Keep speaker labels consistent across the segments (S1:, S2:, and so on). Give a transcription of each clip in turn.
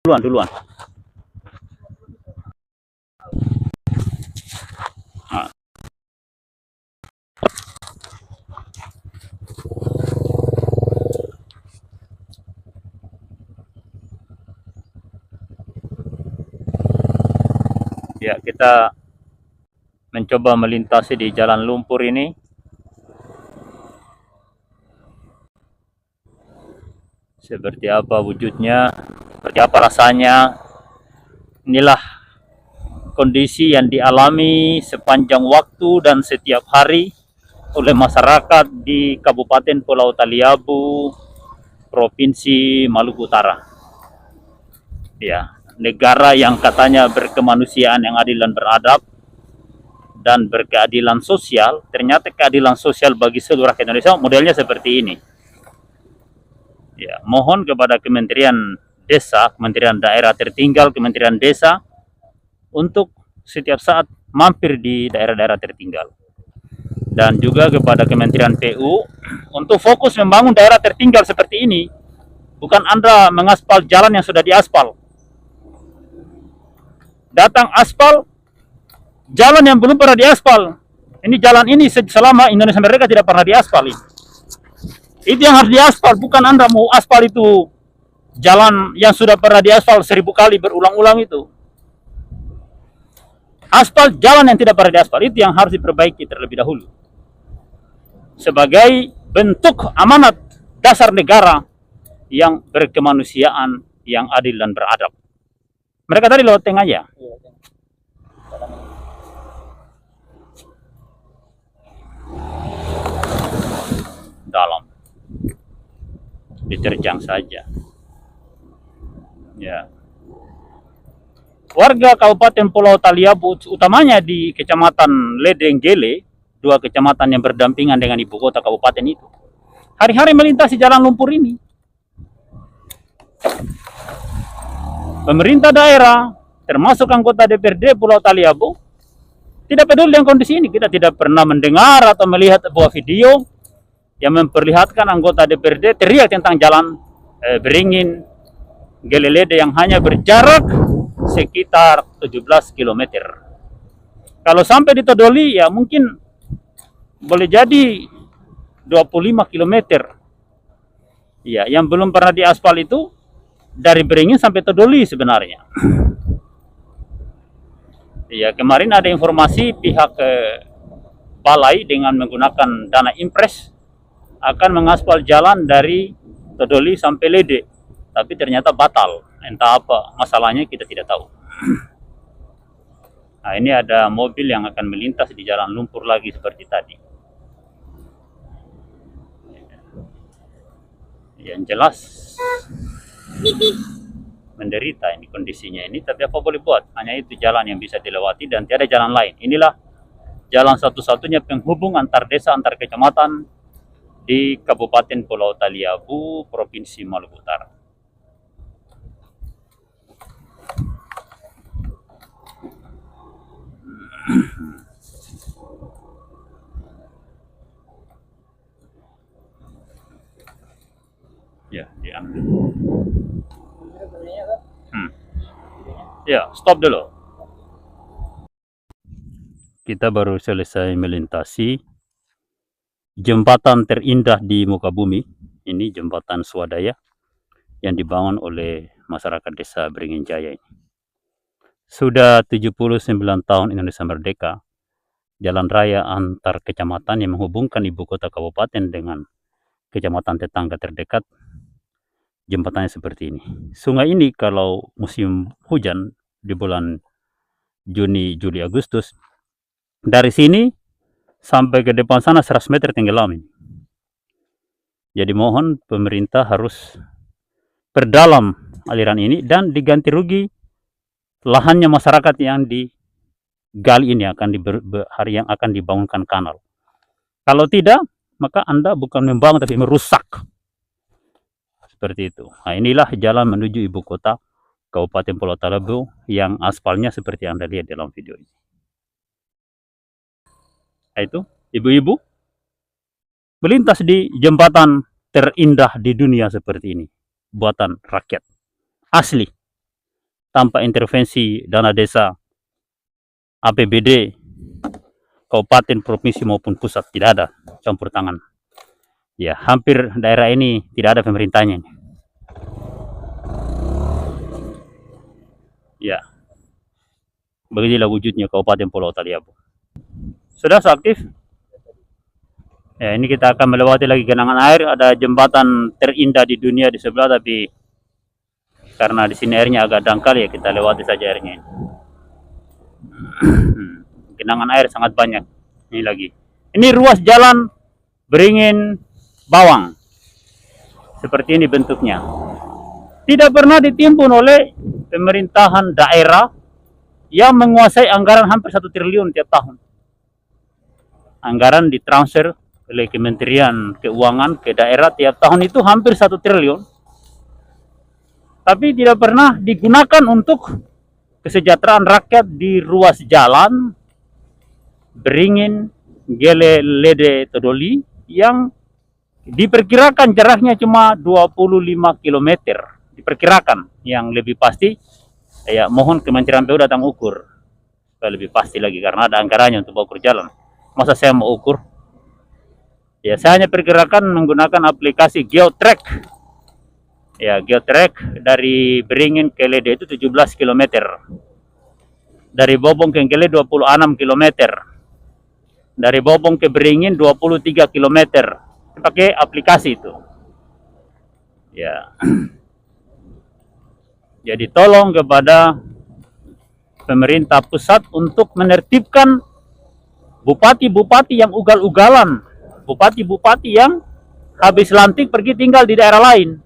S1: Duluan. Nah. Ya, kita mencoba melintasi di jalan lumpur ini. Seperti apa wujudnya, seperti apa rasanya. Inilah kondisi yang dialami sepanjang waktu dan setiap hari oleh masyarakat di Kabupaten Pulau Taliabu, Provinsi Maluku Utara. Ya, negara yang katanya berkemanusiaan yang adil dan beradab dan berkeadilan sosial, ternyata keadilan sosial bagi seluruh rakyat Indonesia modelnya seperti ini. Ya, mohon kepada Kementerian Desa, Kementerian Daerah Tertinggal, Kementerian Desa untuk setiap saat mampir di daerah-daerah tertinggal. Dan juga kepada Kementerian PU untuk fokus membangun daerah tertinggal seperti ini. Bukan Anda mengaspal jalan yang sudah diaspal. Datang aspal jalan yang belum pernah diaspal. Ini jalan ini selama Indonesia Merdeka tidak pernah diaspal ini. Itu yang harus diaspal, bukan Anda mau aspal itu jalan yang sudah pernah diaspal 1000 kali berulang-ulang itu. Aspal jalan yang tidak pernah diaspal itu yang harus diperbaiki terlebih dahulu. Sebagai bentuk amanat dasar negara yang berkemanusiaan, yang adil dan beradab. Mereka tadi lewat tengah ya. Dalam. Diterjang saja. Ya. Warga Kabupaten Pulau Taliabu, utamanya di Kecamatan Ledeng-Gele, 2 kecamatan yang berdampingan dengan ibu kota kabupaten itu, hari-hari melintasi jalan lumpur ini. Pemerintah daerah, termasuk anggota DPRD Pulau Taliabu, tidak peduli dengan kondisi ini. Kita tidak pernah mendengar atau melihat sebuah video yang memperlihatkan anggota DPRD teriak tentang jalan beringin Gelelede yang hanya berjarak sekitar 17 km. Kalau sampai ditodoli ya mungkin boleh jadi 25 km. Ya, yang belum pernah diaspal itu dari Beringin sampai Todoli sebenarnya. Ya, kemarin ada informasi pihak balai dengan menggunakan dana impres akan mengaspal jalan dari Todoli sampai Lede. Tapi ternyata batal. Entah apa masalahnya kita tidak tahu. Nah, ini ada mobil yang akan melintas di jalan lumpur lagi seperti tadi. Yang jelas menderita ini kondisinya ini, tapi apa boleh buat? Hanya itu jalan yang bisa dilewati dan tiada jalan lain. Inilah jalan satu-satunya penghubung antar desa, antar kecamatan di Kabupaten Pulau Taliabu, Provinsi Maluku Utara. Ya, diambil. Ya, stop dulu. Kita baru selesai melintasi jembatan terindah di muka bumi. Ini jembatan swadaya yang dibangun oleh masyarakat desa Beringin Jaya ini. Sudah 79 tahun Indonesia Merdeka, jalan raya antar kecamatan yang menghubungkan ibu kota kabupaten dengan kecamatan tetangga terdekat, jembatannya seperti ini. Sungai ini kalau musim hujan di bulan Juni, Juli, Agustus, dari sini sampai ke depan sana 100 meter tenggelam ini. Jadi mohon pemerintah harus perdalam aliran ini dan diganti rugi lahannya masyarakat yang digali ini hari yang akan dibangunkan kanal. Kalau tidak, maka Anda bukan membangun tapi merusak. Seperti itu. Nah, inilah jalan menuju ibu kota Kabupaten Pulau Taliabu yang aspalnya seperti Anda lihat dalam video ini. Nah, itu ibu-ibu melintas di jembatan terindah di dunia seperti ini, buatan rakyat asli. tanpa intervensi dana desa, APBD, kabupaten, provinsi maupun pusat, tidak ada campur tangan. Ya, hampir daerah ini tidak ada pemerintahnya. Ya, beginilah wujudnya Kabupaten Pulau Taliabu. Sudah aktif? Ya, ini kita akan melewati lagi genangan air. Ada jembatan terindah di dunia di sebelah, tapi karena di sini airnya agak dangkal, ya kita lewati saja airnya. Genangan air sangat banyak. Ini lagi. Ini ruas jalan Beringin Bawang. Seperti ini bentuknya. Tidak pernah ditimbun oleh pemerintahan daerah yang menguasai anggaran hampir 1 triliun tiap tahun. Anggaran ditransfer oleh Kementerian Keuangan ke daerah tiap tahun itu hampir 1 triliun. Tapi tidak pernah digunakan untuk kesejahteraan rakyat di ruas jalan Beringin Gele Lede Todoli yang diperkirakan jaraknya cuma 25 km. Diperkirakan, yang lebih pasti ya mohon Kementerian PU datang ukur supaya lebih pasti lagi, karena ada anggarannya untuk ukur jalan. Masa saya mau ukur? Ya, saya hanya perkirakan menggunakan aplikasi Geotrack. Ya, Geotrack dari Beringin ke Lede itu 17 km. Dari Bobong ke Gele 26 km. Dari Bobong ke Beringin 23 km. Pakai aplikasi itu. Ya. Jadi tolong kepada pemerintah pusat untuk menertibkan bupati-bupati yang ugal-ugalan, bupati-bupati yang habis lantik pergi tinggal di daerah lain,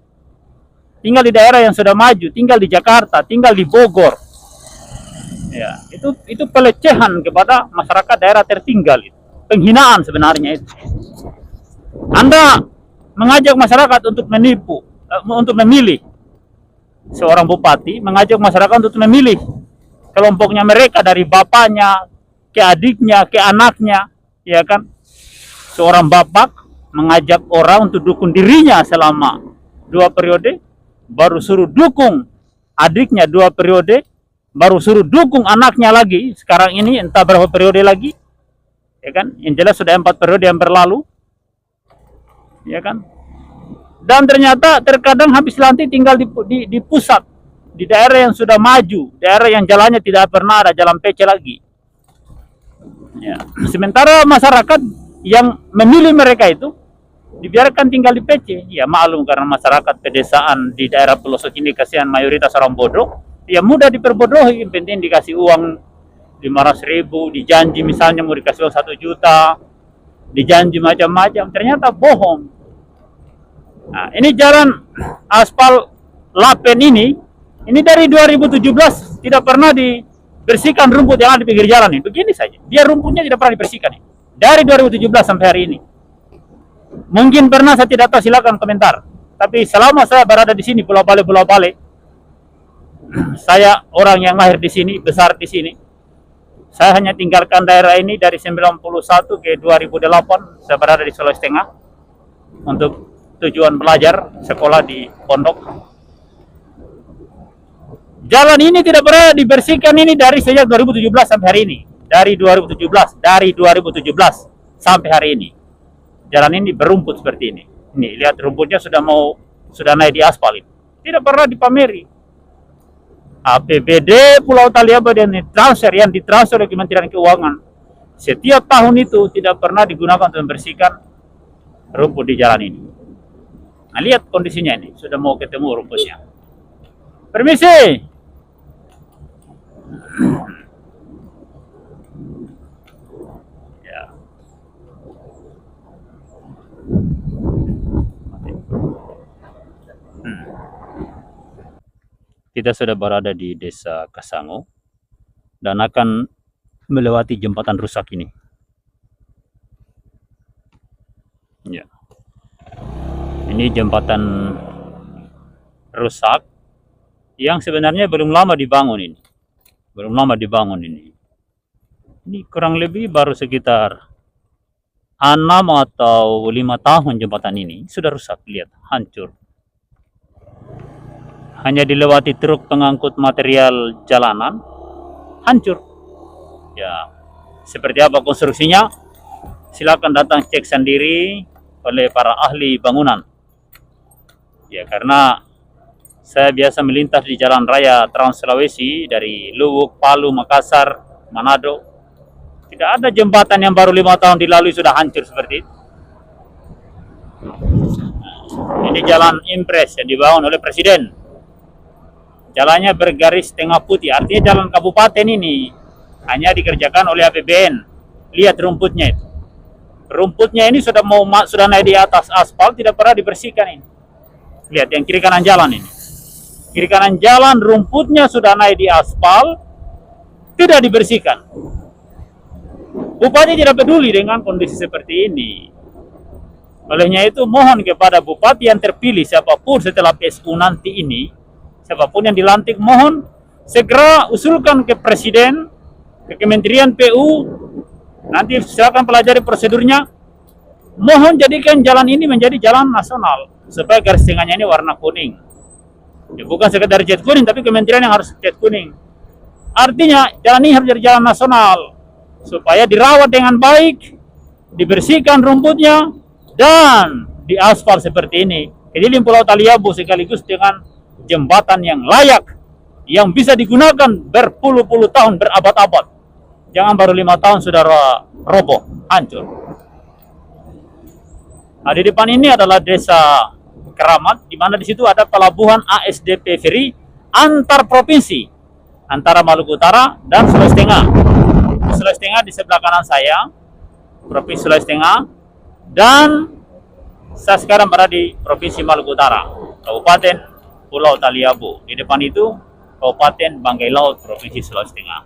S1: tinggal di daerah yang sudah maju, tinggal di Jakarta, tinggal di Bogor. Ya, itu pelecehan kepada masyarakat daerah tertinggal, itu penghinaan sebenarnya itu. Anda mengajak masyarakat untuk menipu, untuk memilih seorang bupati, mengajak masyarakat untuk memilih kelompoknya mereka, dari bapaknya ke adiknya ke anaknya, ya kan? Seorang bapak mengajak orang untuk dukung dirinya selama 2 periode, baru suruh dukung adiknya 2 periode, baru suruh dukung anaknya lagi sekarang ini entah berapa periode lagi, ya kan? Yang jelas sudah 4 periode yang berlalu, ya kan? Dan ternyata terkadang habis lantik tinggal di pusat, di daerah yang sudah maju, daerah yang jalannya tidak pernah ada jalan PC lagi. Ya. Sementara masyarakat yang memilih mereka itu dibiarkan tinggal di PC. Ya maklum, karena masyarakat pedesaan di daerah pelosok ini kasihan mayoritas orang bodoh, ya mudah diperbodohi. Yang penting dikasih uang 500.000, dijanji misalnya mau dikasih uang 1 juta, dijanji macam-macam, ternyata bohong. Nah, ini jalan aspal Lapen ini dari 2017 tidak pernah dibersihkan rumput yang ada di pinggir jalan ini. Begini saja, dia rumputnya tidak pernah dibersihkan ini. Dari 2017 sampai hari ini. Mungkin pernah, saya tidak tahu, silakan komentar. Tapi selama saya berada di sini, Pulau Bale, saya orang yang lahir di sini, besar di sini. Saya hanya tinggalkan daerah ini dari 91 ke 2008. Saya berada di Sulawesi Tengah untuk tujuan belajar, sekolah di pondok. Jalan ini tidak pernah dibersihkan ini dari sejak 2017 sampai hari ini. Dari 2017 sampai hari ini. Jalan ini berumput seperti ini. Ini lihat rumputnya sudah naik di aspal ini. Tidak pernah dipameri. APBD Pulau Taliabu yang ditransfer oleh Kementerian Keuangan setiap tahun itu tidak pernah digunakan untuk membersihkan rumput di jalan ini. Nah, lihat kondisinya ini, sudah mau ketemu rumputnya. Permisi. Ya. Kita sudah berada di Desa Kasango dan akan melewati jembatan rusak ini. Ya. Ini jembatan rusak yang sebenarnya belum lama dibangun ini. Ini kurang lebih baru sekitar 6 atau 5 tahun jembatan ini sudah rusak. Lihat, hancur. hanya dilewati truk pengangkut material jalanan, hancur. Ya, seperti apa konstruksinya? Silakan datang cek sendiri oleh para ahli bangunan. Ya, karena saya biasa melintas di jalan raya Trans Sulawesi dari Luwuk, Palu, Makassar, Manado. Tidak ada jembatan yang baru 5 tahun dilalui sudah hancur seperti itu. Ini jalan impres yang dibangun oleh Presiden. Jalannya bergaris tengah putih, artinya jalan kabupaten ini hanya dikerjakan oleh APBN. Lihat rumputnya itu. Rumputnya ini sudah naik di atas aspal, tidak pernah dibersihkan ini. Lihat yang kiri kanan jalan ini. Kiri kanan jalan rumputnya sudah naik di aspal, tidak dibersihkan. Bupati tidak peduli dengan kondisi seperti ini. Olehnya itu mohon kepada bupati yang terpilih siapapun setelah PSU nanti ini, siapapun yang dilantik, mohon segera usulkan ke Presiden, ke Kementerian PU, nanti silakan pelajari prosedurnya. Mohon jadikan jalan ini menjadi jalan nasional supaya garis tengahnya ini warna kuning. Ya, bukan sekedar cat kuning, tapi kementerian yang harus cat kuning. Artinya jalan ini harus jadi jalan nasional supaya dirawat dengan baik, dibersihkan rumputnya, dan diaspal seperti ini. Keliling Pulau Taliabu sekaligus dengan jembatan yang layak, yang bisa digunakan berpuluh-puluh tahun, berabad-abad. Jangan baru 5 tahun sudah roboh, hancur. Nah, di depan ini adalah desa Keramat, di mana di situ ada pelabuhan ASDP Ferry antar provinsi, antara Maluku Utara dan Sulawesi Tengah. Sulawesi Tengah di sebelah kanan saya, Provinsi Sulawesi Tengah, dan saya sekarang berada di Provinsi Maluku Utara, Kabupaten Pulau Taliabu. Di depan itu Kabupaten Banggai Laut, Provinsi Sulawesi Tengah.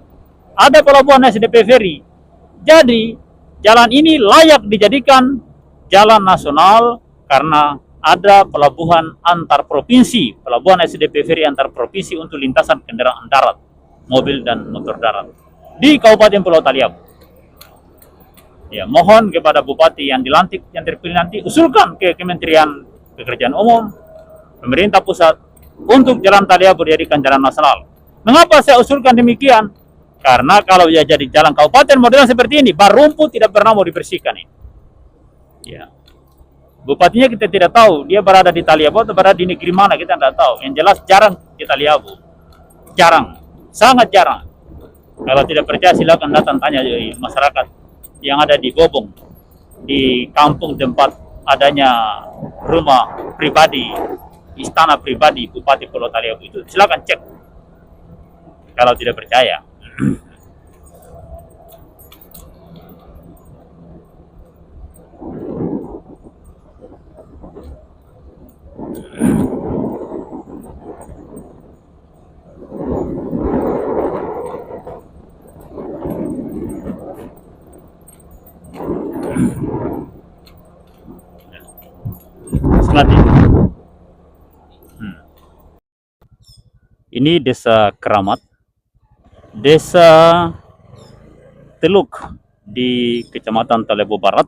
S1: Ada pelabuhan ASDP Ferry. Jadi jalan ini layak dijadikan jalan nasional karena ada pelabuhan antar provinsi, pelabuhan ASDP Ferry antar provinsi untuk lintasan kendaraan darat, mobil dan motor darat di Kabupaten Pulau Taliabu. Ya, mohon kepada bupati yang dilantik, yang terpilih nanti, usulkan ke Kementerian Pekerjaan Umum, pemerintah pusat, untuk jalan Taliabu dijadikan jalan nasional. Mengapa saya usulkan demikian? Karena kalau ya jadi jalan kabupaten modelnya seperti ini, bar rumput tidak pernah mau dibersihkan ini. Ya. Bupatinya kita tidak tahu, dia berada di Taliabu atau berada di negeri mana, kita tidak tahu. Yang jelas jarang di Taliabu. Jarang, sangat jarang. Kalau tidak percaya silakan datang tanya dari masyarakat yang ada di Bobong, di kampung tempat adanya rumah pribadi, istana pribadi Bupati Pulau Taliabu itu. Silakan cek kalau tidak percaya. Ini desa Keramat, desa Teluk di Kecamatan Taliabu Barat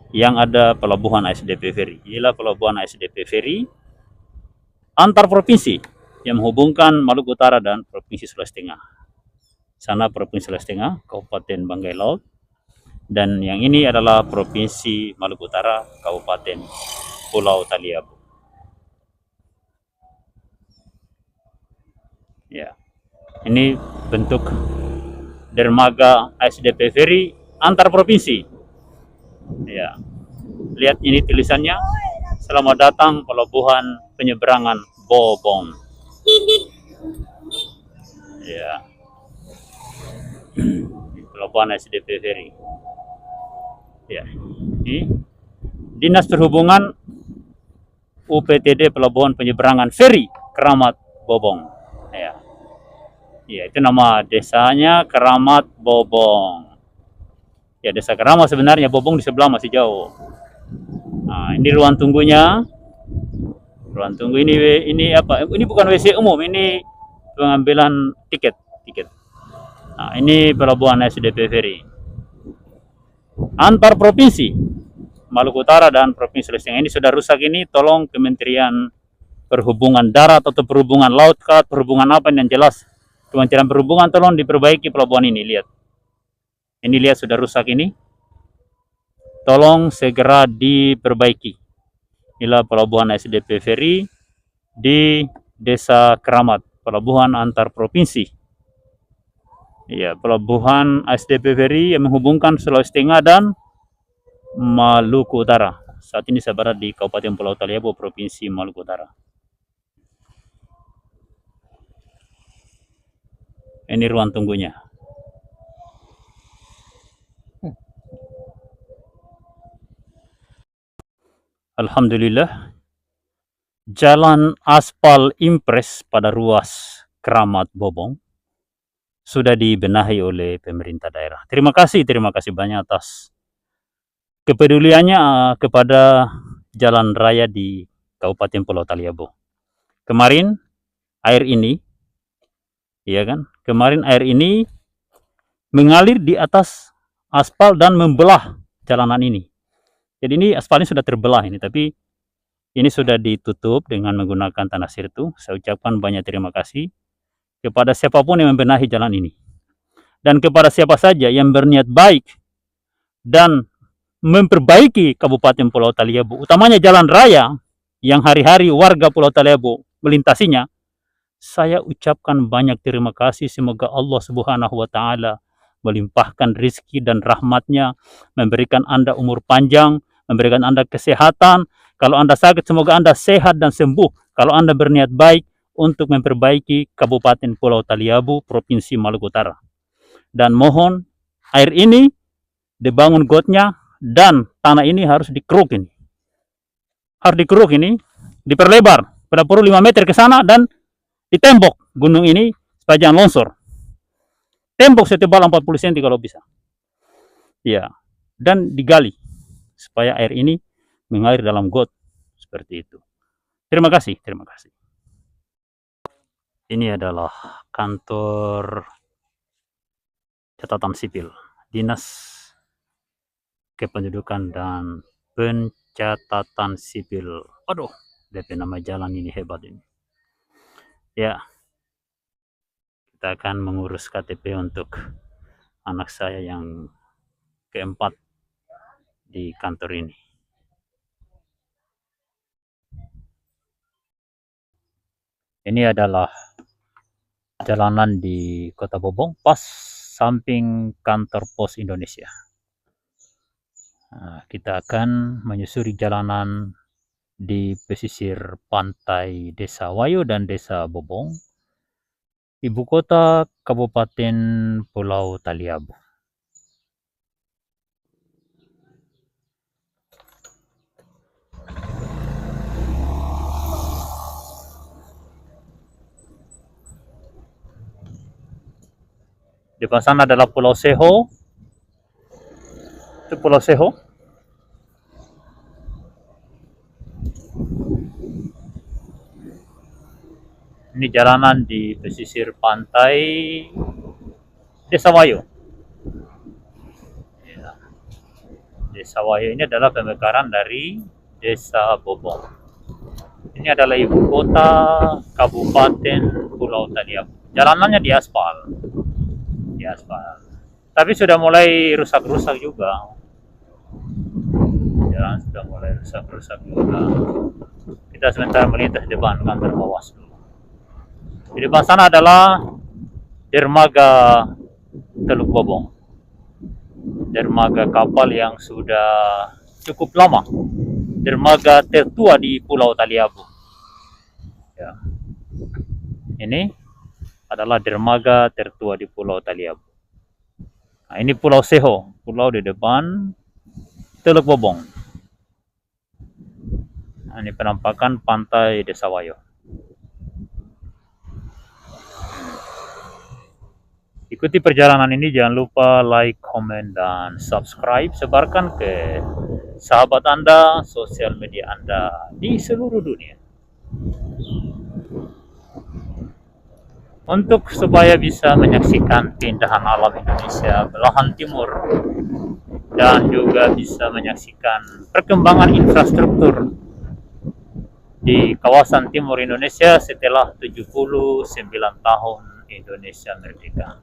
S1: yang ada pelabuhan ASDP Ferry. Inilah pelabuhan ASDP Ferry antar provinsi yang menghubungkan Maluku Utara dan Provinsi Sulawesi Tengah. Sana Provinsi Sulawesi Tengah, Kabupaten Banggai Laut, dan yang ini adalah Provinsi Maluku Utara, Kabupaten Pulau Taliabu. Ya, ini bentuk dermaga ASDP Ferry antar provinsi. Ya, lihat ini tulisannya. Selamat datang pelabuhan penyeberangan Bobong. Ya, pelabuhan ASDP Ferry. Ya, ini Dinas Perhubungan UPTD Pelabuhan Penyeberangan Ferry Keramat Bobong. Ya. Ya, itu nama desanya Keramat Bobong. Ya, desa Keramat sebenarnya, Bobong di sebelah masih jauh. Nah, ini ruang tunggunya. Ruang tunggu ini apa? Ini bukan WC umum, ini pengambilan tiket. Nah, ini pelabuhan ASDP Ferry antar provinsi Maluku Utara dan Provinsi Sulawesi Tengah. Ini sudah rusak ini, tolong Kementerian perhubungan darat atau perhubungan laut kah, perhubungan apa yang jelas Kementerian Perhubungan tolong diperbaiki pelabuhan ini. Lihat, ini lihat sudah rusak ini, tolong segera diperbaiki. Inilah pelabuhan SDP Ferry di Desa Keramat, pelabuhan antar provinsi. Ya, pelabuhan SDP Ferry yang menghubungkan Sulawesi Tengah dan Maluku Utara. Saat ini saya berada di Kabupaten Pulau Taliabu, Provinsi Maluku Utara. Ini ruang tunggunya. Alhamdulillah, jalan aspal impres pada ruas Keramat Bobong sudah dibenahi oleh pemerintah daerah. Terima kasih banyak atas kepeduliannya kepada jalan raya di Kabupaten Pulau Taliabu. Kemarin air ini, ya kan? Kemarin air ini mengalir di atas aspal dan membelah jalanan ini. Jadi ini aspalnya sudah terbelah ini, tapi ini sudah ditutup dengan menggunakan tanah sirtu. Saya ucapkan banyak terima kasih kepada siapapun yang membenahi jalan ini. Dan kepada siapa saja yang berniat baik dan memperbaiki Kabupaten Pulau Taliabu, utamanya jalan raya yang hari-hari warga Pulau Taliabu melintasinya, saya ucapkan banyak terima kasih. Semoga Allah Subhanahu wa Ta'ala melimpahkan rizki dan rahmatnya, memberikan Anda umur panjang, memberikan Anda kesehatan. Kalau Anda sakit, semoga Anda sehat dan sembuh. Kalau Anda berniat baik untuk memperbaiki Kabupaten Pulau Taliabu, Provinsi Maluku Utara. Dan mohon air ini dibangun gotnya dan tanah ini harus dikeruk ini. Harus dikeruk ini, diperlebar pada perlu 5 meter ke sana dan ditembok gunung ini supaya jangan longsor. Tembok setebal 40 cm kalau bisa. Ya, dan digali supaya air ini mengalir dalam got seperti itu. Terima kasih. Ini adalah kantor catatan sipil, Dinas Kependudukan dan Pencatatan Sipil. Aduh, DP nama jalan ini hebat ini. Ya, kita akan mengurus KTP untuk anak saya yang keempat di kantor ini. Ini adalah jalanan di Kota Bobong, pas samping kantor Pos Indonesia. Nah, kita akan menyusuri jalanan di pesisir pantai Desa Wayo dan Desa Bobong, ibu kota Kabupaten Pulau Taliabu. Di depan sana adalah Pulau Seho. Itu Pulau Seho. Ini jalanan di pesisir pantai Desa Wayo. Ya. Desa Wayo ini adalah pemekaran dari Desa Bobong. Ini adalah ibu kota Kabupaten Pulau Taliabu. Jalanannya di aspal. Tapi sudah mulai rusak-rusak juga. Jalan sudah mulai rusak-rusak juga. Kita sebentar melintas depan kantor Bawaslu. Di depan sana adalah dermaga Teluk Bobong. Dermaga kapal yang sudah cukup lama. Dermaga tertua di Pulau Taliabu. Ya. Ini adalah dermaga tertua di Pulau Taliabu. Nah, ini Pulau Seho, pulau di depan Teluk Bobong. Nah, ini penampakan pantai Desa Wayo. Ikuti perjalanan ini, jangan lupa like, komen, dan subscribe. Sebarkan ke sahabat Anda, sosial media Anda di seluruh dunia. Untuk supaya bisa menyaksikan keindahan alam Indonesia belahan timur dan juga bisa menyaksikan perkembangan infrastruktur di kawasan timur Indonesia setelah 79 tahun Indonesia merdeka.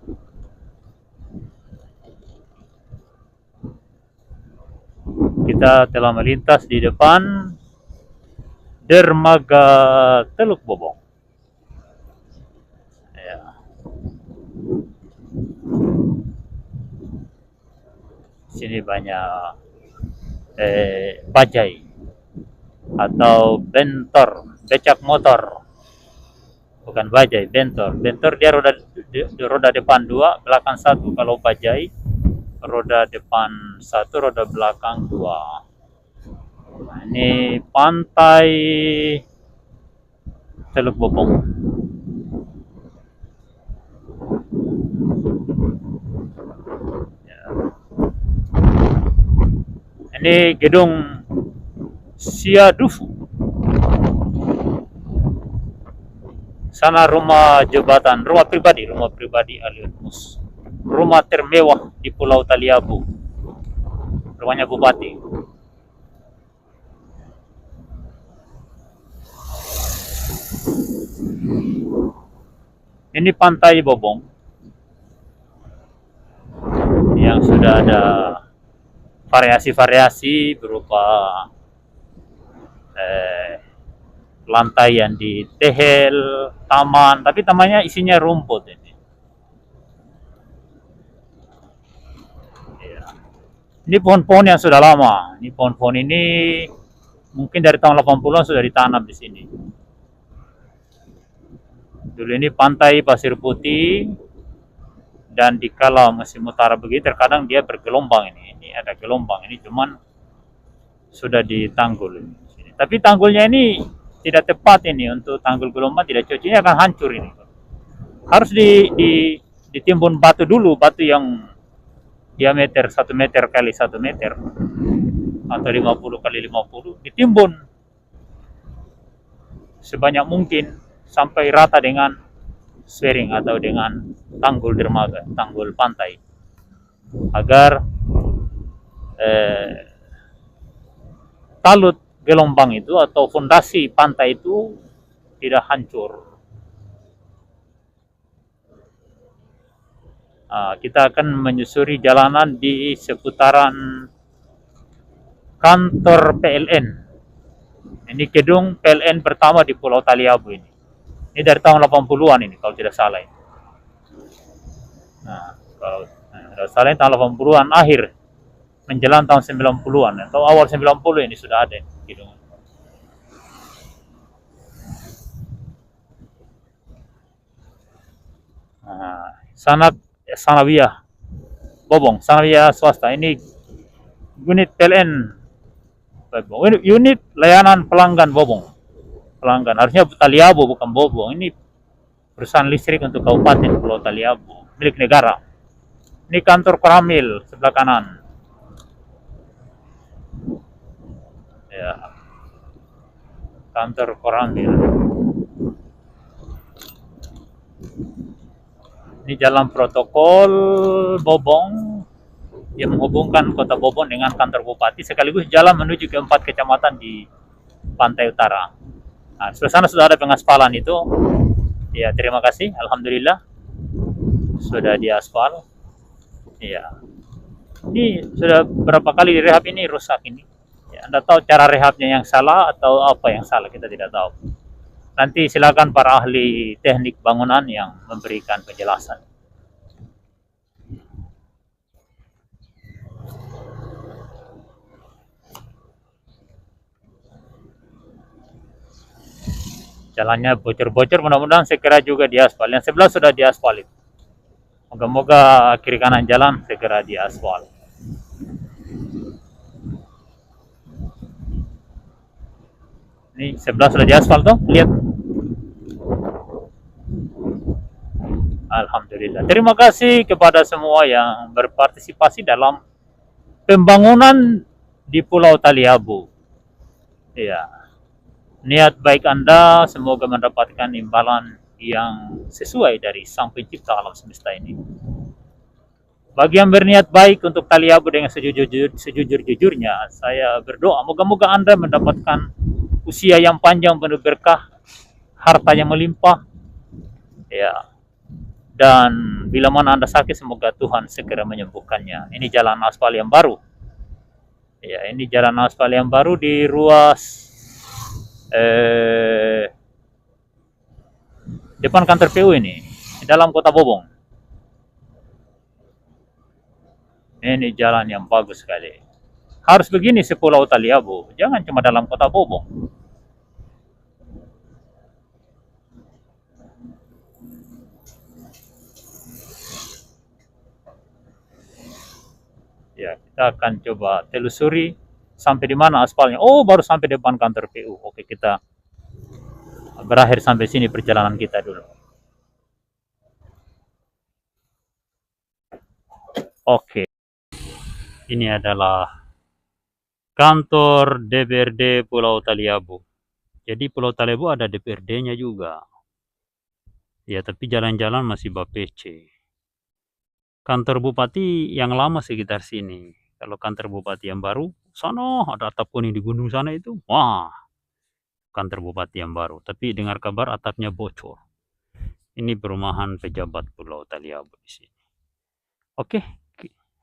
S1: Kita telah melintas di depan dermaga Teluk Bobong. Ya. Sini banyak bajai atau bentor, becak motor. Bukan bajai, bentor. Bentor dia roda depan 2, belakang 1. Kalau bajai roda depan 1, roda belakang 2. Nah, ini pantai Teluk Bobong. Ya. Ini gedung Siadufu. Sana rumah jabatan, rumah pribadi Aliun Mus. Rumah termewah di Pulau Taliabu. Rumahnya bupati. Ini pantai Bobong yang sudah ada variasi-variasi berupa lantai yang ditehel, taman, tapi tamannya isinya rumput ini. Ya. Ini pohon-pohon yang sudah lama. Ini pohon-pohon ini mungkin dari tahun 80-an sudah ditanam di sini. Dulu ini pantai pasir putih, dan dikala musim utara begitu terkadang dia bergelombang ini. Ini ada gelombang ini, cuman sudah ditanggul ini. Tapi tanggulnya ini tidak tepat ini untuk tanggul gelombang, tidak cocok, ini akan hancur ini. Harus ditimbun batu dulu, batu yang diameter 1 meter kali 1 meter atau 50 kali 50, ditimbun sebanyak mungkin sampai rata dengan swering atau dengan tanggul dermaga, tanggul pantai, agar talut gelombang itu atau fondasi pantai itu tidak hancur. Kita akan menyusuri jalanan di seputaran kantor PLN. Ini gedung PLN pertama di Pulau Taliabu ini. Ini dari tahun 80-an ini kalau tidak salah ini. Kalau tidak salah tahun 80-an akhir menjelang tahun 90-an atau awal 90 ini sudah ada gedung. Sanawiyah Bobong, Sanawiyah swasta. Ini unit PLN Bobong. Unit layanan pelanggan Bobong. Pelanggan harusnya Taliabu bukan Bobong. Ini perusahaan listrik untuk Kabupaten Pulau Taliabu, milik negara. Ini kantor Koramil sebelah kanan. Ya, kantor Koramil. Ini jalan protokol Bobong yang menghubungkan kota Bobong dengan kantor bupati, sekaligus jalan menuju ke 4 kecamatan di pantai utara. Sebelah sana sudah ada pengaspalan itu. Ya, terima kasih. Alhamdulillah sudah diaspal. Ya, ini sudah berapa kali direhab, ini rusak ini. Ya, Anda tahu cara rehabnya yang salah atau apa yang salah, kita tidak tahu. Nanti silakan para ahli teknik bangunan yang memberikan penjelasan. Jalannya bocor-bocor, mudah-mudahan segera juga diaspal. Yang sebelah sudah diaspal itu. Moga-moga kiri kanan jalan segera diaspal. Ini sebelah sudah diaspal tuh, lihat. Alhamdulillah. Terima kasih kepada semua yang berpartisipasi dalam pembangunan di Pulau Taliabu. Ya, niat baik Anda semoga mendapatkan imbalan yang sesuai dari Sang Pencipta alam semesta ini. Bagi yang berniat baik untuk Taliabu dengan sejujur-jujurnya, saya berdoa moga-moga Anda mendapatkan
S2: usia yang panjang, penuh berkah, harta yang melimpah. Ya. Dan bila mana Anda sakit, semoga Tuhan segera menyembuhkannya. Ini jalan aspal yang baru. Ya, ini jalan aspal yang baru di ruas depan kantor PU ini, di dalam Kota Bobong. Ini jalan yang bagus sekali. Harus begini sepulau Taliabu, jangan cuma dalam Kota Bobong. Ya, kita akan coba telusuri sampai di mana aspalnya. Oh, baru sampai depan kantor PU. Oke, kita berakhir sampai sini perjalanan kita dulu. Oke. Ini adalah kantor DPRD Pulau Taliabu. Jadi Pulau Taliabu ada DPRD-nya juga. Ya, tapi jalan-jalan masih BPC. Kantor bupati yang lama sekitar sini. Kalau kantor bupati yang baru, sana ada atap kuning di gunung sana itu. Wah, kantor bupati yang baru. Tapi dengar kabar atapnya bocor. Ini perumahan pejabat Pulau Taliabu di sini. Oke,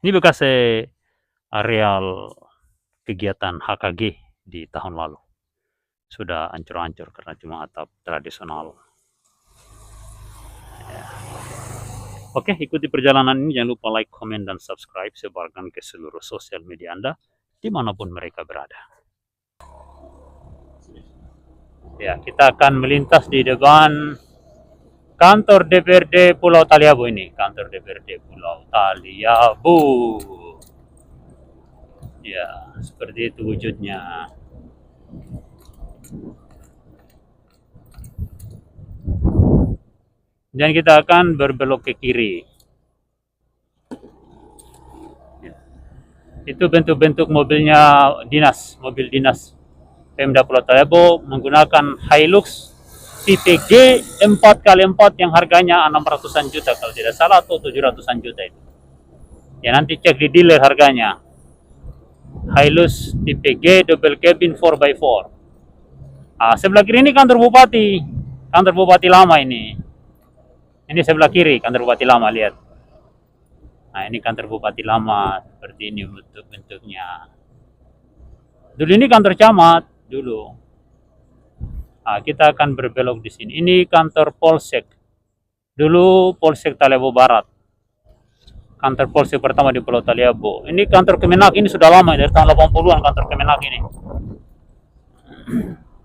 S2: ini bekas areal kegiatan HKG di tahun lalu. Sudah hancur-hancur karena cuma atap tradisional. Ya. Oke, ikuti perjalanan ini. Jangan lupa like, komen, dan subscribe. Sebarkan ke seluruh sosial media Anda, dimanapun mereka berada. Ya, kita akan melintas di depan kantor DPRD Pulau Taliabu ini. Kantor DPRD Pulau Taliabu. Ya, seperti itu wujudnya. Dan kita akan berbelok ke kiri. Ya. Itu bentuk-bentuk mobilnya dinas, mobil dinas Pemda Pulau Taliabu menggunakan Hilux tipe G 4x4 yang harganya 600-an juta kalau tidak salah, atau 700-an juta itu. Ya, nanti cek di dealer harganya. Hilux tipe G double cabin 4x4. Sebelah kiri ini kantor bupati lama ini. Ini sebelah kiri kantor bupati lama, lihat. Nah, ini kantor bupati lama, seperti ini bentuk-bentuknya. Dulu ini kantor camat dulu. Kita akan berbelok di sini. Ini kantor Polsek. Dulu Polsek Taliabu Barat. Kantor Polsek pertama di Pulau Taliabu. Ini kantor Kemenak, ini sudah lama dari tahun 80-an kantor Kemenak ini.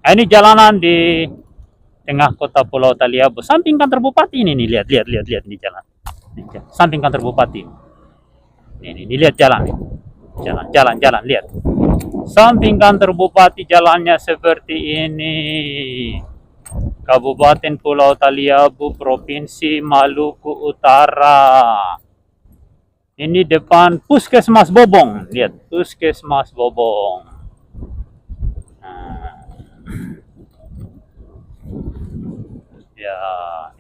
S2: Ini jalanan di tengah kota Pulau Taliabu, samping kantor bupati ini nih, lihat ini jalan. Samping kantor bupati. Ini lihat jalan nih. Jalan, lihat. Samping kantor bupati jalannya seperti ini. Kabupaten Pulau Taliabu, Provinsi Maluku Utara. Ini depan Puskesmas Bobong, lihat, Puskesmas Bobong. Ya,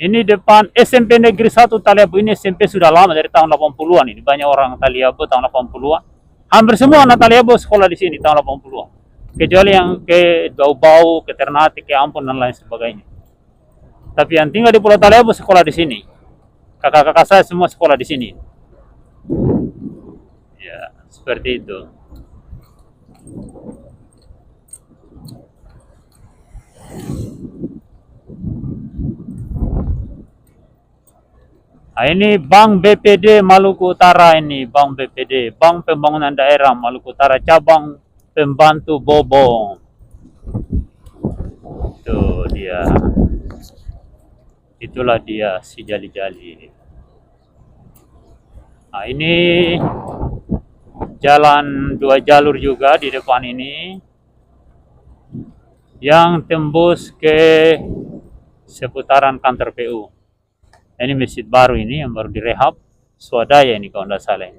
S2: ini depan SMP Negeri 1 Taliabu. Ini SMP sudah lama, dari tahun 80-an ini. Banyak orang Taliabu tahun 80-an. Hampir semua anak Taliabu sekolah di sini tahun 80-an. Kecuali yang ke Bau-Bau, ke Ternate, ke Ampun, dan lain sebagainya. Tapi yang tinggal di Pulau Taliabu sekolah di sini. Kakak-kakak saya semua sekolah di sini. Ya, seperti itu. Ini Bank BPD Maluku Utara, ini Bank BPD, Bank Pembangunan Daerah Maluku Utara, cabang pembantu Bobong. Itu dia. Itulah dia si jali-jali. Ini jalan 2 jalur juga di depan ini, yang tembus ke seputaran kantor PU. Ini masjid baru ini yang baru direhab, swadaya ini kalau tidak salah.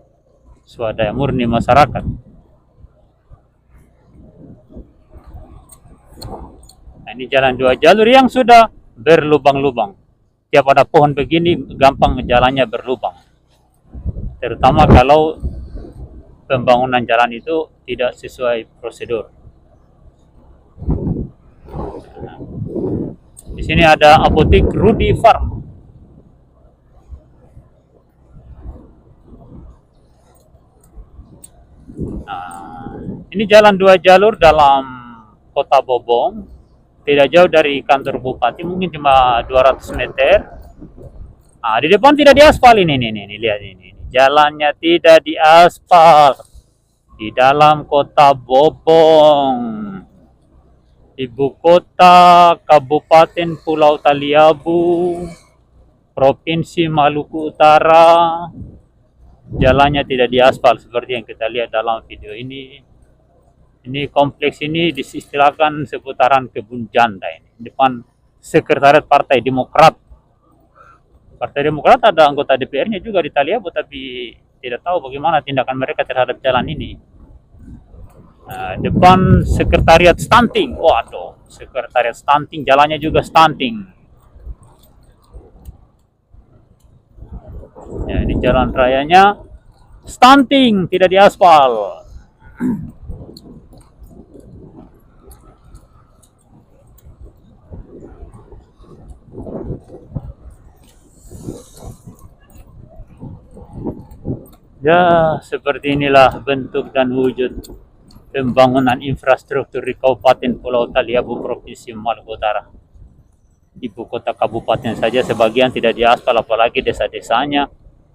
S2: Swadaya murni masyarakat. Ini jalan 2 jalur yang sudah berlubang-lubang. Tiap ada pohon begini gampang jalannya berlubang. Terutama kalau pembangunan jalan itu tidak sesuai prosedur. Di sini ada apotek Rudy Farm. Nah, ini jalan 2 jalur dalam Kota Bobong, tidak jauh dari kantor bupati, mungkin cuma 200 meter. Nah, di depan tidak diaspal ini, lihat ini. Jalannya tidak diaspal. Di dalam Kota Bobong, ibu kota Kabupaten Pulau Taliabu, Provinsi Maluku Utara. Jalannya tidak diaspal seperti yang kita lihat dalam video ini. Ini kompleks ini disistilahkan seputaran Kebun Janda ini, depan sekretariat Partai Demokrat. Partai Demokrat ada anggota DPR-nya juga di Taliabu, tapi tidak tahu bagaimana tindakan mereka terhadap jalan ini. Nah, depan sekretariat stunting, waduh, sekretariat stunting, jalannya juga stunting. Ya, ini jalan rayanya stunting, tidak diaspal. Ya, seperti inilah bentuk dan wujud pembangunan infrastruktur di Kabupaten Pulau Taliabu, Provinsi Maluku Utara. Ibu kota kabupaten saja sebagian tidak diaspal, apalagi desa-desanya,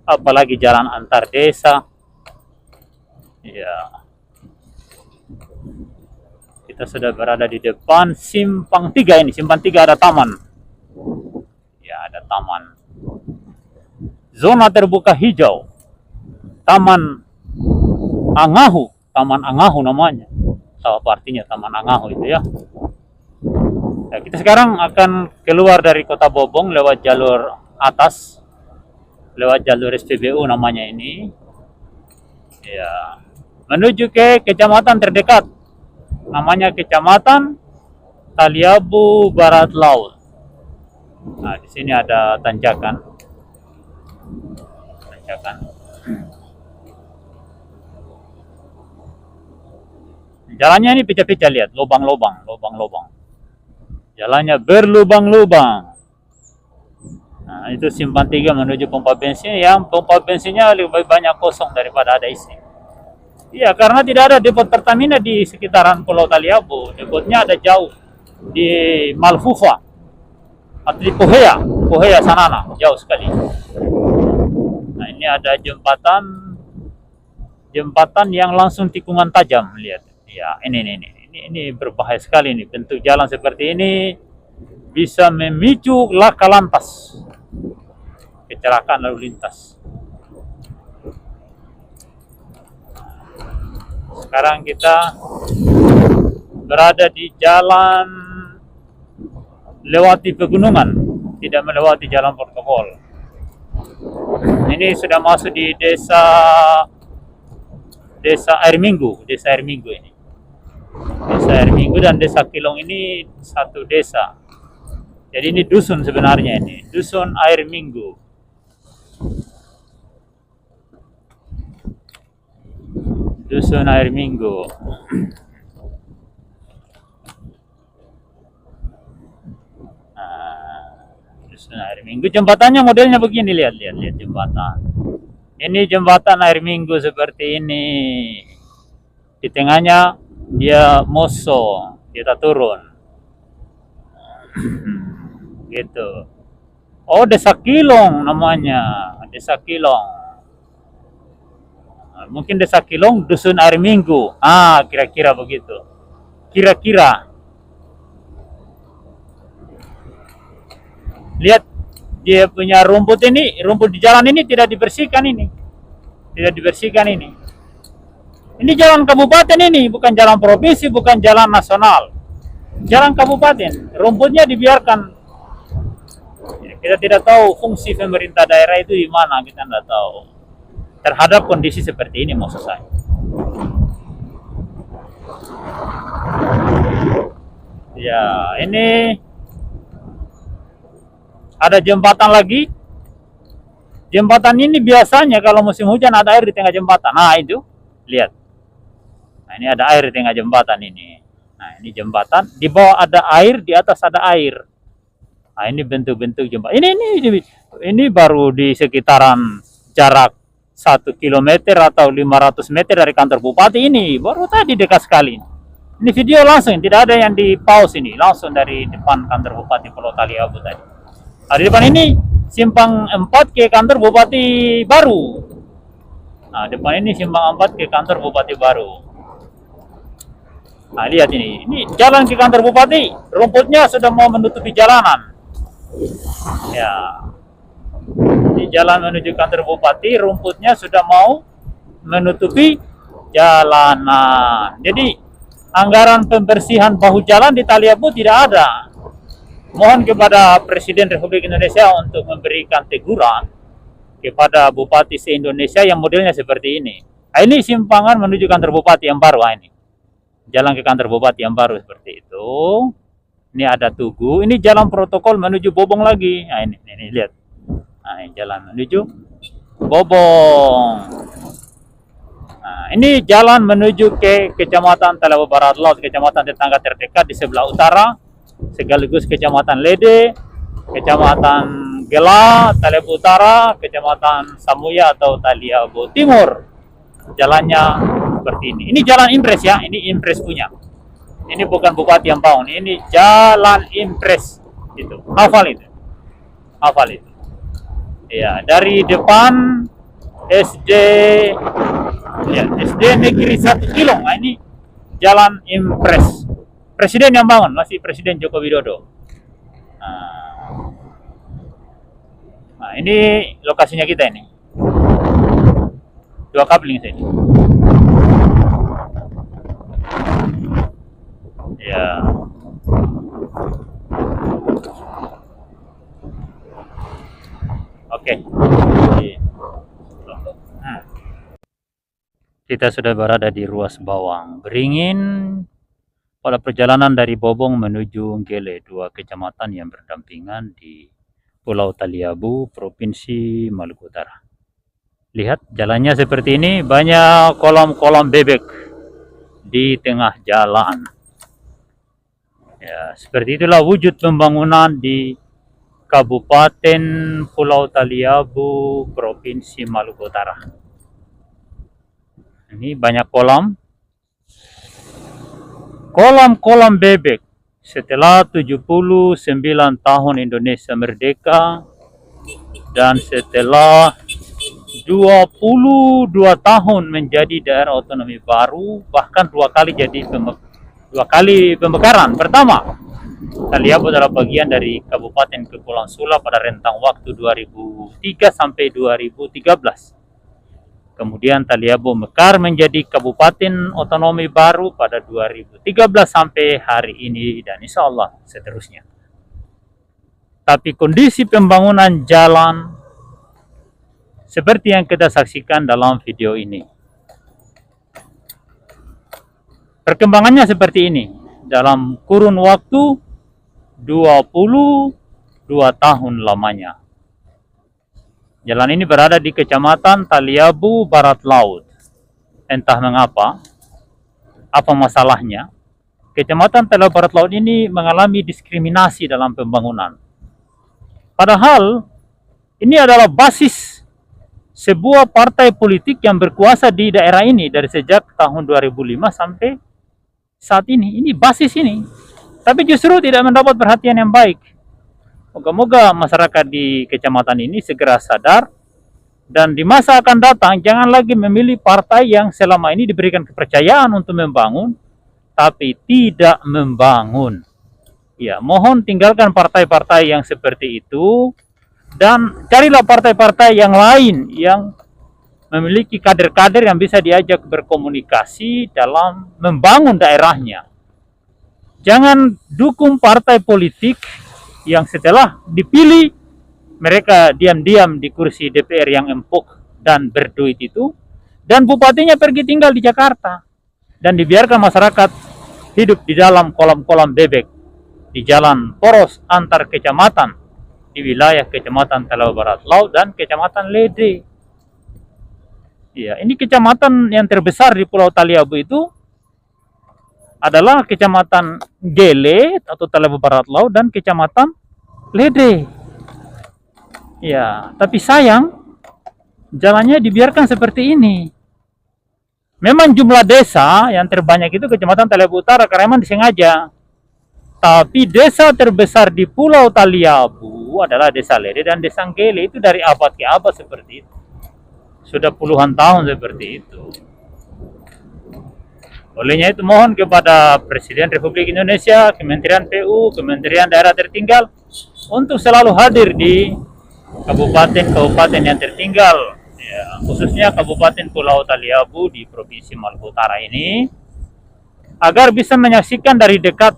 S2: apalagi jalan antar desa. Ya, kita sudah berada di depan Simpang 3 ini. Simpang 3 ada taman. Ya, ada taman. Zona terbuka hijau. Taman Angahu namanya. Tahu apa artinya Taman Angahu itu ya. Nah, kita sekarang akan keluar dari Kota Bobong lewat jalur atas, lewat jalur SPBU namanya ini. Ya, menuju ke kecamatan terdekat. Namanya Kecamatan Taliabu Barat Laut. Nah, di sini ada tanjakan. Jalannya ini pecah-pecah, lihat, lubang-lubang. Jalannya berlubang-lubang. Nah, itu Simpang 3 menuju pompa bensin, yang pompa bensinnya lebih banyak kosong daripada ada isi. Iya, karena tidak ada depot Pertamina di sekitaran Pulau Taliabu. Depotnya ada jauh di Malfufa atau di Pohea Sanana, jauh sekali. Nah, ini ada jembatan yang langsung tikungan tajam, lihat. Ya, ini berbahaya sekali nih. Bentuk jalan seperti ini bisa memicu laka lantas, kecelakaan lalu lintas. Sekarang kita berada di jalan lewati pegunungan, tidak melewati jalan protokol. Ini sudah masuk di desa Air Minggu ini. Desa Air Minggu dan Desa Kilong ini satu desa. Jadi ini dusun sebenarnya ini, Dusun Air Minggu. Dusun Air Minggu. Dusun Air Minggu. Jembatannya modelnya begini, lihat jembatan. Ini jembatan Air Minggu seperti ini. Di tengahnya dia moso, kita turun. Gitu. Oh, Desa Kilong namanya, Desa Kilong. Mungkin Desa Kilong, Dusun Air Minggu. Kira-kira begitu. Kira-kira. Lihat dia punya rumput di jalan ini tidak dibersihkan ini. Ini jalan kabupaten ini, bukan jalan provinsi, bukan jalan nasional. Jalan kabupaten, rumputnya dibiarkan. Kita tidak tahu fungsi pemerintah daerah itu di mana, kita tidak tahu. Terhadap kondisi seperti ini maksud saya. Ya, ini ada jembatan lagi. Jembatan ini biasanya kalau musim hujan ada air di tengah jembatan. Nah, itu, lihat. Nah, ini ada air di tengah jembatan ini. Nah, ini jembatan, di bawah ada air, di atas ada air. Nah, ini bentuk-bentuk jembatan. Ini baru di sekitaran jarak 1 kilometer atau 500 meter dari kantor bupati ini. Baru tadi dekat sekali. Ini video langsung, tidak ada yang di pause ini. Langsung dari depan kantor bupati Pulau Taliabu tadi. Nah, di depan ini simpang 4 ke kantor bupati baru. Nah, depan ini simpang 4 ke kantor bupati baru. Nah, lihat ini jalan ke kantor bupati, rumputnya sudah mau menutupi jalanan. Ya, di jalan menuju kantor bupati, rumputnya sudah mau menutupi jalanan. Jadi, anggaran pembersihan bahu jalan di Taliabu tidak ada. Mohon kepada Presiden Republik Indonesia untuk memberikan teguran kepada bupati se-Indonesia yang modelnya seperti ini. Nah, ini simpangan menuju kantor bupati yang baru. Ini jalan ke kantor bupati yang baru seperti itu. Ini ada Tugu. Ini jalan protokol menuju Bobong lagi. Nah, ini lihat. Nah, ini jalan menuju Bobong. Nah, ini jalan menuju ke Kecamatan Taliabu Barat Laut, kecamatan tetangga terdekat di sebelah utara, sekaligus Kecamatan Lede, Kecamatan Gela, Taliabu Utara, Kecamatan Samuya atau Taliabu Timur. Jalannya seperti ini. Ini jalan impres ya, ini impres punya. Ini bukan bupati yang bangun, ini jalan impres itu. Hafal itu. Hafal itu. Ya, dari depan SD ya, SD Negeri 1 Kilong. Nah, ini jalan impres. Presiden yang bangun, masih Presiden Joko Widodo. Nah, ini lokasinya kita ini. 2 kabling sini. Ya. Oke. Kita sudah berada di ruas Bawang Beringin pada perjalanan dari Bobong menuju Gele, 2 kecamatan yang berdampingan di Pulau Taliabu, Provinsi Maluku Utara. Lihat jalannya seperti ini, banyak kolam-kolam bebek di tengah jalan. Ya, seperti itulah wujud pembangunan di Kabupaten Pulau Taliabu, Provinsi Maluku Utara. Ini banyak kolam bebek. Setelah 79 tahun Indonesia merdeka dan setelah 22 tahun menjadi daerah otonomi baru, bahkan 2 kali jadi 2 kali pemekaran. Pertama, Taliabu adalah bagian dari Kabupaten Kepulauan Sula pada rentang waktu 2003 sampai 2013. Kemudian Taliabu mekar menjadi Kabupaten Otonomi baru pada 2013 sampai hari ini dan insya Allah seterusnya. Tapi kondisi pembangunan jalan seperti yang kita saksikan dalam video ini. Perkembangannya seperti ini. Dalam kurun waktu 22 tahun lamanya. Jalan ini berada di Kecamatan Taliabu Barat Laut. Entah mengapa, apa masalahnya, Kecamatan Taliabu Barat Laut ini mengalami diskriminasi dalam pembangunan. Padahal, ini adalah basis sebuah partai politik yang berkuasa di daerah ini dari sejak tahun 2005 sampai saat ini. Ini basis ini. Tapi justru tidak mendapat perhatian yang baik. Moga-moga masyarakat di kecamatan ini segera sadar dan di masa akan datang jangan lagi memilih partai yang selama ini diberikan kepercayaan untuk membangun tapi tidak membangun. Ya, mohon tinggalkan partai-partai yang seperti itu dan carilah partai-partai yang lain yang memiliki kader-kader yang bisa diajak berkomunikasi dalam membangun daerahnya. Jangan dukung partai politik yang setelah dipilih mereka diam-diam di kursi DPR yang empuk dan berduit itu, dan bupatinya pergi tinggal di Jakarta dan dibiarkan masyarakat hidup di dalam kolam-kolam bebek di jalan poros antar kecamatan di wilayah Kecamatan Taliabu Barat Laut dan Kecamatan Lede. Ya, ini kecamatan yang terbesar di Pulau Taliabu itu adalah Kecamatan Gele atau Taliabu Barat Laut dan Kecamatan Lede. Ya, tapi sayang jalannya dibiarkan seperti ini. Memang jumlah desa yang terbanyak itu Kecamatan Taliabu Utara karena memang disengaja. Tapi desa terbesar di Pulau Taliabu adalah Desa Lede dan Desa Nggele, itu dari abad ke abad seperti itu. Sudah puluhan tahun seperti itu. Olehnya itu mohon kepada Presiden Republik Indonesia, Kementerian PU, Kementerian Daerah Tertinggal untuk selalu hadir di kabupaten-kabupaten yang tertinggal, ya, khususnya Kabupaten Pulau Taliabu di Provinsi Maluku Utara ini, agar bisa menyaksikan dari dekat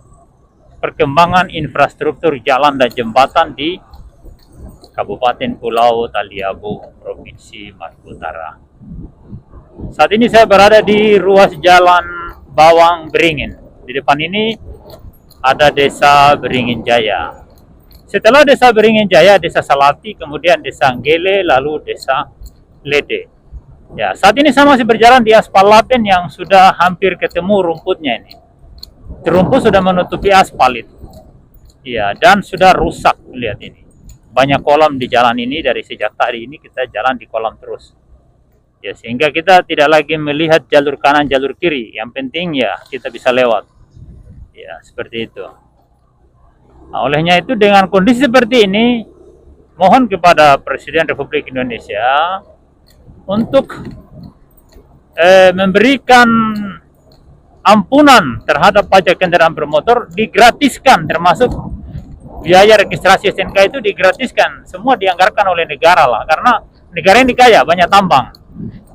S2: perkembangan infrastruktur jalan dan jembatan di Kabupaten Pulau Taliabu, Provinsi Maluku Utara. Saat ini saya berada di ruas jalan Bawang Beringin. Di depan ini ada Desa Beringin Jaya. Setelah Desa Beringin Jaya, Desa Salati, kemudian Desa Nggele, lalu Desa Lede. Ya, saat ini saya masih berjalan di aspal lapen yang sudah hampir ketemu rumputnya ini. Rumput sudah menutupi aspal itu. Ya, dan sudah rusak, lihat ini. Banyak kolam di jalan ini, dari sejak tadi ini kita jalan di kolam terus. Ya, sehingga kita tidak lagi melihat jalur kanan, jalur kiri. Yang penting ya kita bisa lewat. Ya, seperti itu. Nah, olehnya itu dengan kondisi seperti ini, mohon kepada Presiden Republik Indonesia untuk memberikan ampunan terhadap pajak kendaraan bermotor, digratiskan, termasuk biaya registrasi STNK itu digratiskan. Semua dianggarkan oleh negara lah, karena negara ini kaya, banyak tambang.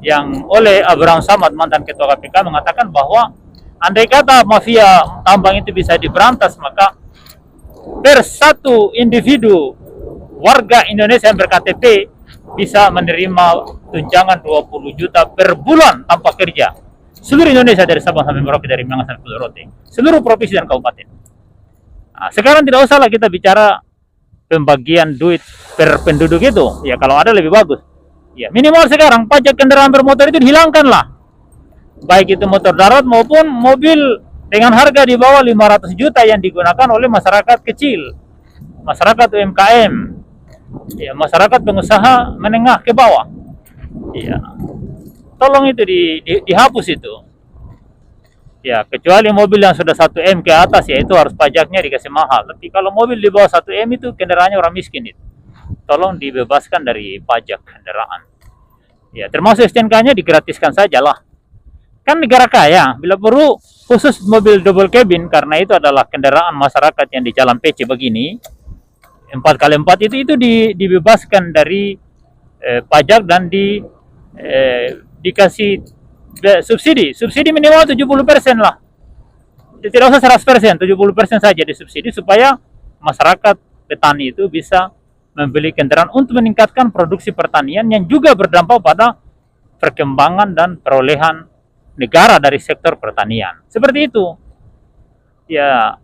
S2: Yang oleh Abraham Samad, mantan Ketua KPK, mengatakan bahwa andai kata mafia tambang itu bisa diberantas, maka per satu individu warga Indonesia yang ber-KTP bisa menerima tunjangan 20 juta per bulan tanpa kerja. Seluruh Indonesia dari Sabang sampai Merauke, dari Minang sampai Pulau Rote, seluruh provinsi dan kabupaten. Nah, sekarang tidak usahlah kita bicara pembagian duit per penduduk itu. Ya, kalau ada lebih bagus. Ya, minimal sekarang pajak kendaraan bermotor itu dihilangkanlah. Baik itu motor darat maupun mobil dengan harga di bawah 500 juta yang digunakan oleh masyarakat kecil, masyarakat UMKM, ya, masyarakat pengusaha menengah ke bawah. Ya, tolong itu dihapus itu. Ya, kecuali mobil yang sudah 1M ke atas, ya itu harus pajaknya dikasih mahal. Tapi kalau mobil di bawah 1M itu kendaraannya orang miskin itu, tolong dibebaskan dari pajak kendaraan. Ya, termasuk STNK-nya digratiskan sajalah. Kan negara kaya, bila perlu khusus mobil double cabin, karena itu adalah kendaraan masyarakat yang di jalan PC begini, 4x4 itu dibebaskan dari pajak dan dikasih subsidi minimal 70% lah. Tidak usah 100%, 70% saja disubsidi supaya masyarakat petani itu bisa membeli kendaraan untuk meningkatkan produksi pertanian yang juga berdampak pada perkembangan dan perolehan negara dari sektor pertanian. Seperti itu. Ya,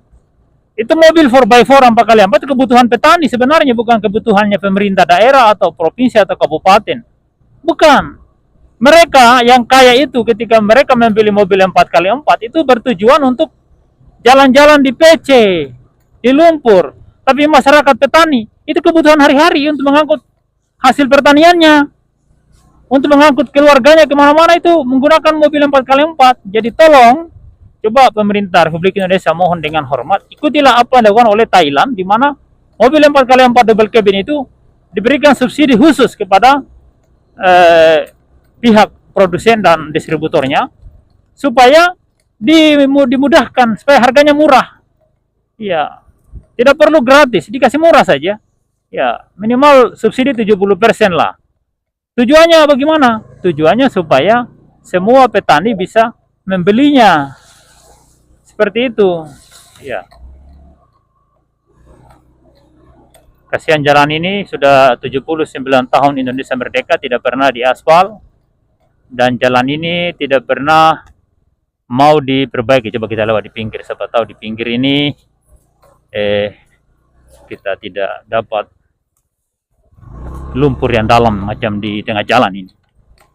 S2: itu mobil 4x4, 4x4 itu kebutuhan petani sebenarnya, bukan kebutuhannya pemerintah daerah atau provinsi atau kabupaten. Bukan. Mereka yang kaya itu ketika mereka membeli mobil 4x4 itu bertujuan untuk jalan-jalan di PC, di lumpur. Tapi masyarakat petani itu kebutuhan hari-hari untuk mengangkut hasil pertaniannya, untuk mengangkut keluarganya kemana-mana itu menggunakan mobil 4x4. Jadi tolong, coba pemerintah Republik Indonesia, mohon dengan hormat, ikutilah apa yang dilakukan oleh Thailand, di mana mobil 4x4 double cabin itu diberikan subsidi khusus kepada pihak produsen dan distributornya, supaya dimudahkan, supaya harganya murah. Ya, tidak perlu gratis, dikasih murah saja. Ya, minimal subsidi 70% lah. Tujuannya bagaimana? Tujuannya supaya semua petani bisa membelinya. Seperti itu. Ya. Kasihan jalan ini sudah 79 tahun Indonesia merdeka tidak pernah diaspal, dan jalan ini tidak pernah mau diperbaiki. Coba kita lewat di pinggir, siapa tahu di pinggir ini kita tidak dapat lumpur yang dalam macam di tengah jalan ini.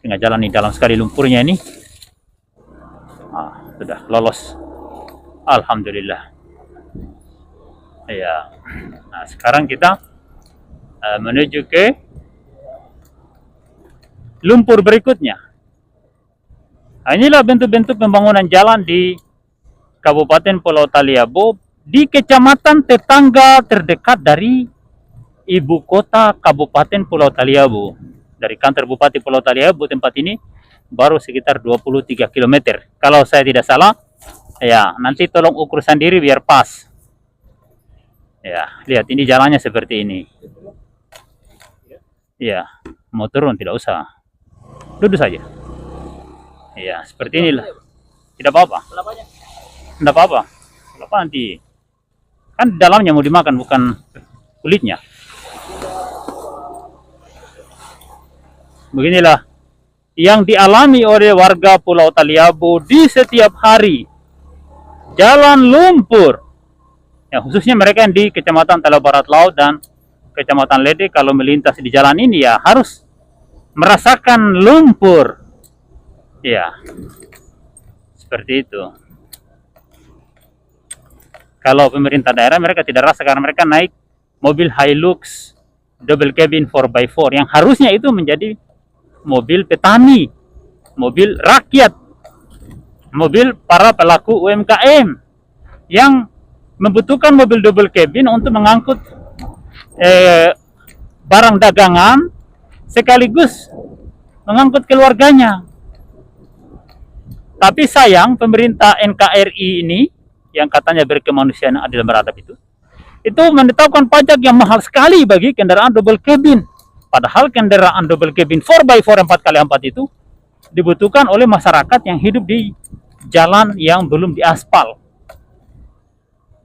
S2: Tengah jalan ini dalam sekali lumpurnya ini. Sudah lolos. Alhamdulillah. Ya. Nah, sekarang kita menuju ke lumpur berikutnya. Nah, inilah bentuk-bentuk pembangunan jalan di Kabupaten Pulau Taliabu di kecamatan tetangga terdekat dari ibu kota Kabupaten Pulau Taliabu. Dari kantor Bupati Pulau Taliabu tempat ini baru sekitar 23 km. Kalau saya tidak salah, ya nanti tolong ukur sendiri biar pas. Ya, lihat ini jalannya seperti ini. Ya, mau turun tidak usah. Duduk saja. Ya, seperti inilah. Tidak apa-apa. Tidak apa-apa. Apa nanti? Kan dalamnya mau dimakan, bukan kulitnya. Beginilah yang dialami oleh warga Pulau Taliabu di setiap hari. Jalan lumpur. Ya, khususnya mereka yang di Kecamatan Talaw Barat Laut dan Kecamatan Lede, kalau melintas di jalan ini ya harus merasakan lumpur. Ya, seperti itu. Kalau pemerintah daerah mereka tidak rasa karena mereka naik mobil Hilux double cabin 4x4 yang harusnya itu menjadi mobil petani, mobil rakyat, mobil para pelaku UMKM yang membutuhkan mobil double cabin untuk mengangkut barang dagangan sekaligus mengangkut keluarganya. Tapi sayang pemerintah NKRI ini yang katanya berkemanusiaan adil beradab itu menetapkan pajak yang mahal sekali bagi kendaraan double cabin. Padahal kendaraan double cabin 4x4 4x4 itu dibutuhkan oleh masyarakat yang hidup di jalan yang belum diaspal.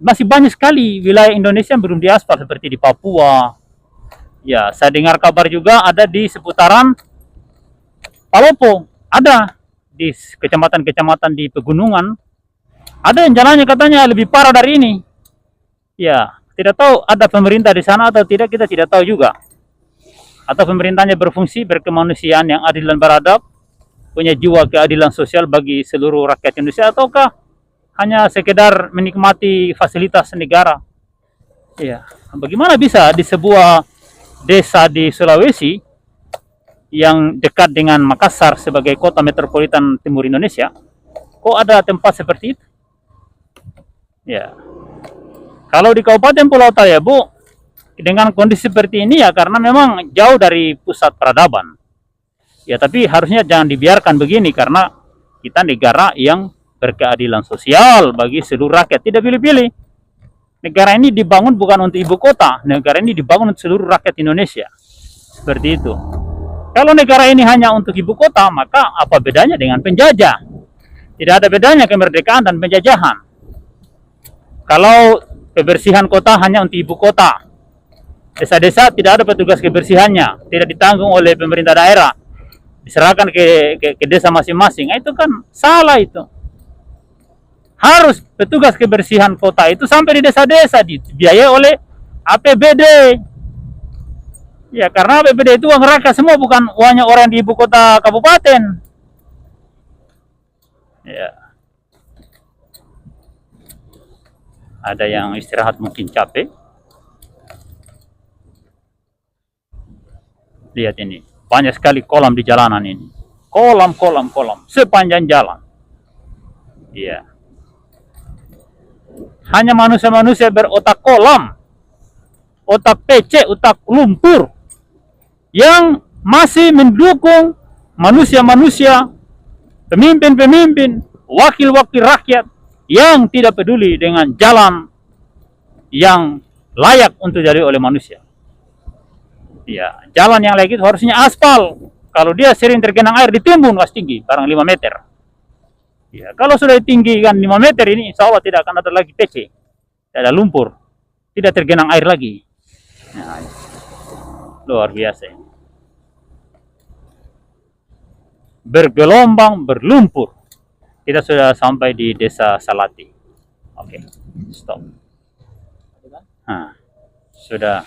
S2: Masih banyak sekali wilayah Indonesia yang belum diaspal seperti di Papua. Ya, saya dengar kabar juga ada di seputaran Palopo, ada di kecamatan-kecamatan di pegunungan. Ada yang jalannya katanya lebih parah dari ini. Ya, tidak tahu ada pemerintah di sana atau tidak, kita tidak tahu juga. Atau pemerintahnya berfungsi berkemanusiaan yang adil dan beradab, punya jiwa keadilan sosial bagi seluruh rakyat Indonesia, ataukah hanya sekedar menikmati fasilitas negara. Ya, bagaimana bisa di sebuah desa di Sulawesi yang dekat dengan Makassar sebagai kota metropolitan timur Indonesia, kok ada tempat seperti itu? Ya, kalau di Kabupaten Pulau Taliabu dengan kondisi seperti ini ya karena memang jauh dari pusat peradaban. Ya, tapi harusnya jangan dibiarkan begini karena kita negara yang berkeadilan sosial bagi seluruh rakyat, tidak pilih-pilih. Negara ini dibangun bukan untuk ibu kota, negara ini dibangun untuk seluruh rakyat Indonesia. Seperti itu. Kalau negara ini hanya untuk ibu kota, maka apa bedanya dengan penjajah? Tidak ada bedanya kemerdekaan dan penjajahan. Kalau kebersihan kota hanya untuk ibu kota, desa-desa tidak ada petugas kebersihannya, tidak ditanggung oleh pemerintah daerah, diserahkan ke desa masing-masing. Itu kan salah itu. Harus petugas kebersihan kota itu sampai di desa-desa dibiayai oleh APBD. Ya, karena APBD itu uang rakyat semua, bukan uangnya orang di ibu kota kabupaten. Ya. Ada yang istirahat mungkin capek. Lihat ini, banyak sekali kolam di jalanan ini. Kolam sepanjang jalan. Iya. Hanya manusia-manusia berotak kolam, otak PC, otak lumpur, yang masih mendukung manusia-manusia, pemimpin-pemimpin, wakil-wakil rakyat yang tidak peduli dengan jalan yang layak untuk jadi oleh manusia. Ya, jalan yang layak itu harusnya aspal. Kalau dia sering tergenang air, ditimbun was tinggi, barang 5 meter. Ya, kalau sudah tinggi kan 5 meter ini, insya Allah tidak akan ada lagi PC. Tidak ada lumpur. Tidak tergenang air lagi. Nah, luar biasa. Bergelombang, berlumpur. Kita sudah sampai di Desa Salati. Oke, stop. Nah, sudah.